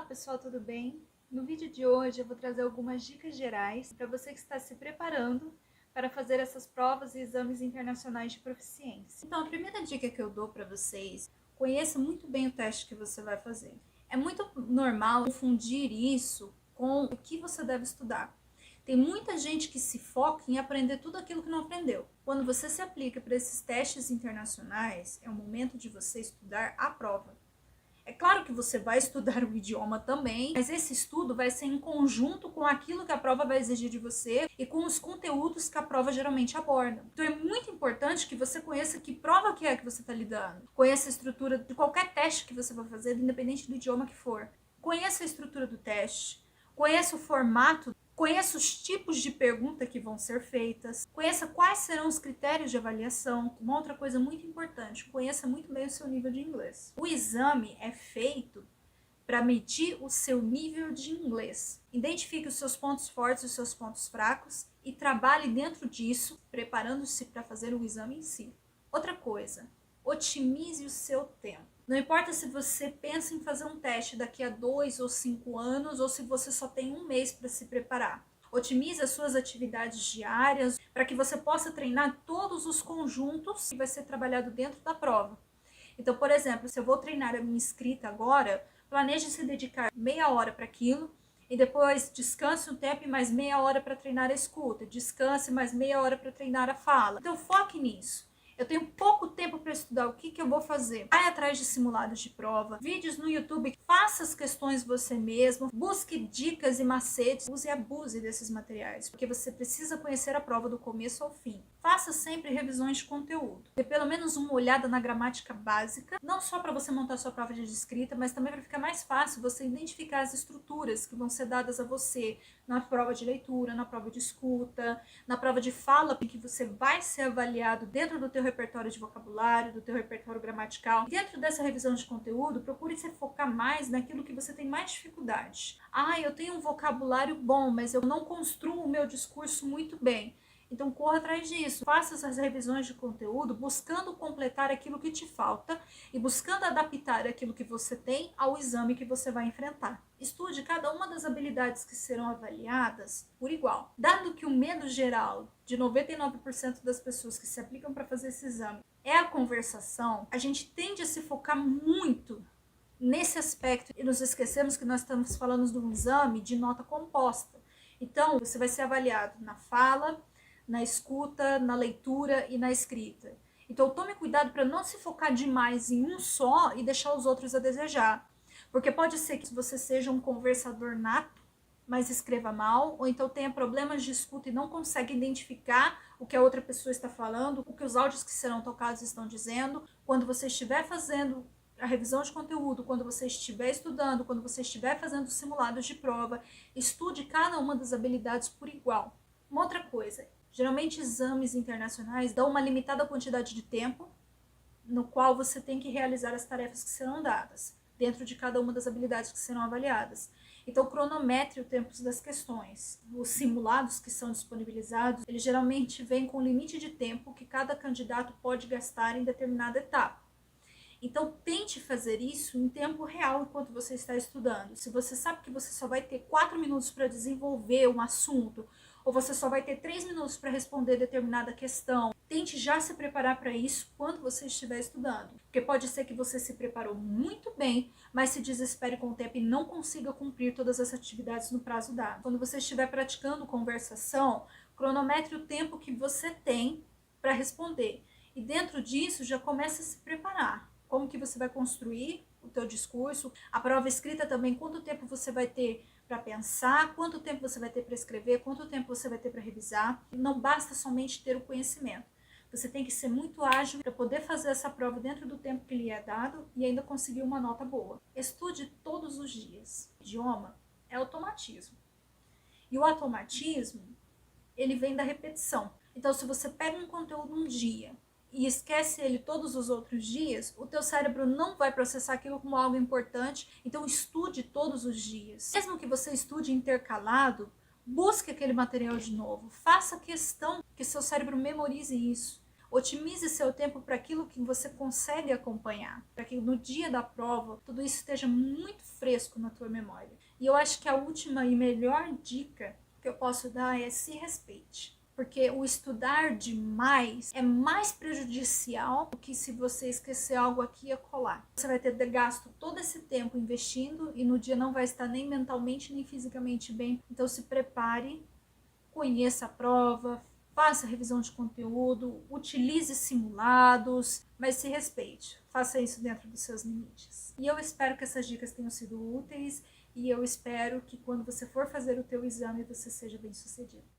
pessoal, tudo bem? No vídeo de hoje eu vou trazer algumas dicas gerais para você que está se preparando para fazer essas provas e exames internacionais de proficiência. Então, a primeira dica que eu dou para vocês, conheça muito bem o teste que você vai fazer. É muito normal confundir isso com o que você deve estudar. Tem muita gente que se foca em aprender tudo aquilo que não aprendeu. Quando você se aplica para esses testes internacionais, é o momento de você estudar a prova. É claro que você vai estudar o idioma também, mas esse estudo vai ser em conjunto com aquilo que a prova vai exigir de você e com os conteúdos que a prova geralmente aborda. Então é muito importante que você conheça que prova que é que você está lidando. Conheça a estrutura de qualquer teste que você vai fazer, independente do idioma que for. Conheça a estrutura do teste, conheça o formato, conheça os tipos de pergunta que vão ser feitas, conheça quais serão os critérios de avaliação. Uma outra coisa muito importante, conheça muito bem o seu nível de inglês. O exame é feito para medir o seu nível de inglês. Identifique os seus pontos fortes e os seus pontos fracos e trabalhe dentro disso, preparando-se para fazer o exame em si. Outra coisa, otimize o seu tempo. Não importa se você pensa em fazer um teste daqui a 2 ou 5 anos ou se você só tem um mês para se preparar. Otimize as suas atividades diárias para que você possa treinar todos os conjuntos que vai ser trabalhado dentro da prova. Então, por exemplo, se eu vou treinar a minha escrita agora, planeje se dedicar meia hora para aquilo e depois descanse um tempo e mais meia hora para treinar a escuta, descanse mais meia hora para treinar a fala. Então, foque nisso. Eu tenho pouco tempo para estudar, o que eu vou fazer? Vai atrás de simulados de prova, vídeos no YouTube, faça as questões você mesmo, busque dicas e macetes, use e abuse desses materiais, porque você precisa conhecer a prova do começo ao fim. Faça sempre revisões de conteúdo. Dê pelo menos uma olhada na gramática básica, não só para você montar sua prova de escrita, mas também para ficar mais fácil você identificar as estruturas que vão ser dadas a você na prova de leitura, na prova de escuta, na prova de fala, que você vai ser avaliado dentro do teu repertório de vocabulário, do teu repertório gramatical. Dentro dessa revisão de conteúdo, procure se focar mais naquilo que você tem mais dificuldade. Eu tenho um vocabulário bom, mas eu não construo o meu discurso muito bem. Então corra atrás disso, faça essas revisões de conteúdo buscando completar aquilo que te falta e buscando adaptar aquilo que você tem ao exame que você vai enfrentar. Estude cada uma das habilidades que serão avaliadas por igual. Dado que o medo geral de 99% das pessoas que se aplicam para fazer esse exame é a conversação, a gente tende a se focar muito nesse aspecto e nos esquecemos que nós estamos falando de um exame de nota composta. Então, você vai ser avaliado na fala, na escuta, na leitura e na escrita. Então tome cuidado para não se focar demais em um só e deixar os outros a desejar. Porque pode ser que você seja um conversador nato, mas escreva mal, ou então tenha problemas de escuta e não consegue identificar o que a outra pessoa está falando, o que os áudios que serão tocados estão dizendo. Quando você estiver fazendo a revisão de conteúdo, quando você estiver estudando, quando você estiver fazendo simulados de prova, estude cada uma das habilidades por igual. Uma outra coisa, geralmente exames internacionais dão uma limitada quantidade de tempo no qual você tem que realizar as tarefas que serão dadas, dentro de cada uma das habilidades que serão avaliadas. Então cronometre o tempo das questões. Os simulados que são disponibilizados, eles geralmente vêm com limite de tempo que cada candidato pode gastar em determinada etapa. Então tente fazer isso em tempo real enquanto você está estudando. Se você sabe que você só vai ter 4 minutos para desenvolver um assunto, ou você só vai ter 3 minutos para responder determinada questão, tente já se preparar para isso quando você estiver estudando. Porque pode ser que você se preparou muito bem, mas se desespere com o tempo e não consiga cumprir todas as atividades no prazo dado. Quando você estiver praticando conversação, cronometre o tempo que você tem para responder. E dentro disso já comece a se preparar. Como que você vai construir o teu discurso, a prova escrita também, quanto tempo você vai ter para pensar, quanto tempo você vai ter para escrever, quanto tempo você vai ter para revisar. Não basta somente ter o conhecimento. Você tem que ser muito ágil para poder fazer essa prova dentro do tempo que lhe é dado e ainda conseguir uma nota boa. Estude todos os dias. O idioma é automatismo. E o automatismo, ele vem da repetição. Então, se você pega um conteúdo um dia e esquece ele todos os outros dias, o teu cérebro não vai processar aquilo como algo importante. Então estude todos os dias. Mesmo que você estude intercalado, busque aquele material de novo. Faça questão que seu cérebro memorize isso. Otimize seu tempo para aquilo que você consegue acompanhar, para que no dia da prova tudo isso esteja muito fresco na tua memória. E eu acho que a última e melhor dica que eu posso dar é: se respeite. Porque o estudar demais é mais prejudicial do que se você esquecer algo aqui e acolá. Você vai ter gasto todo esse tempo investindo e no dia não vai estar nem mentalmente nem fisicamente bem. Então se prepare, conheça a prova, faça revisão de conteúdo, utilize simulados, mas se respeite. Faça isso dentro dos seus limites. E eu espero que essas dicas tenham sido úteis e eu espero que quando você for fazer o teu exame você seja bem sucedido.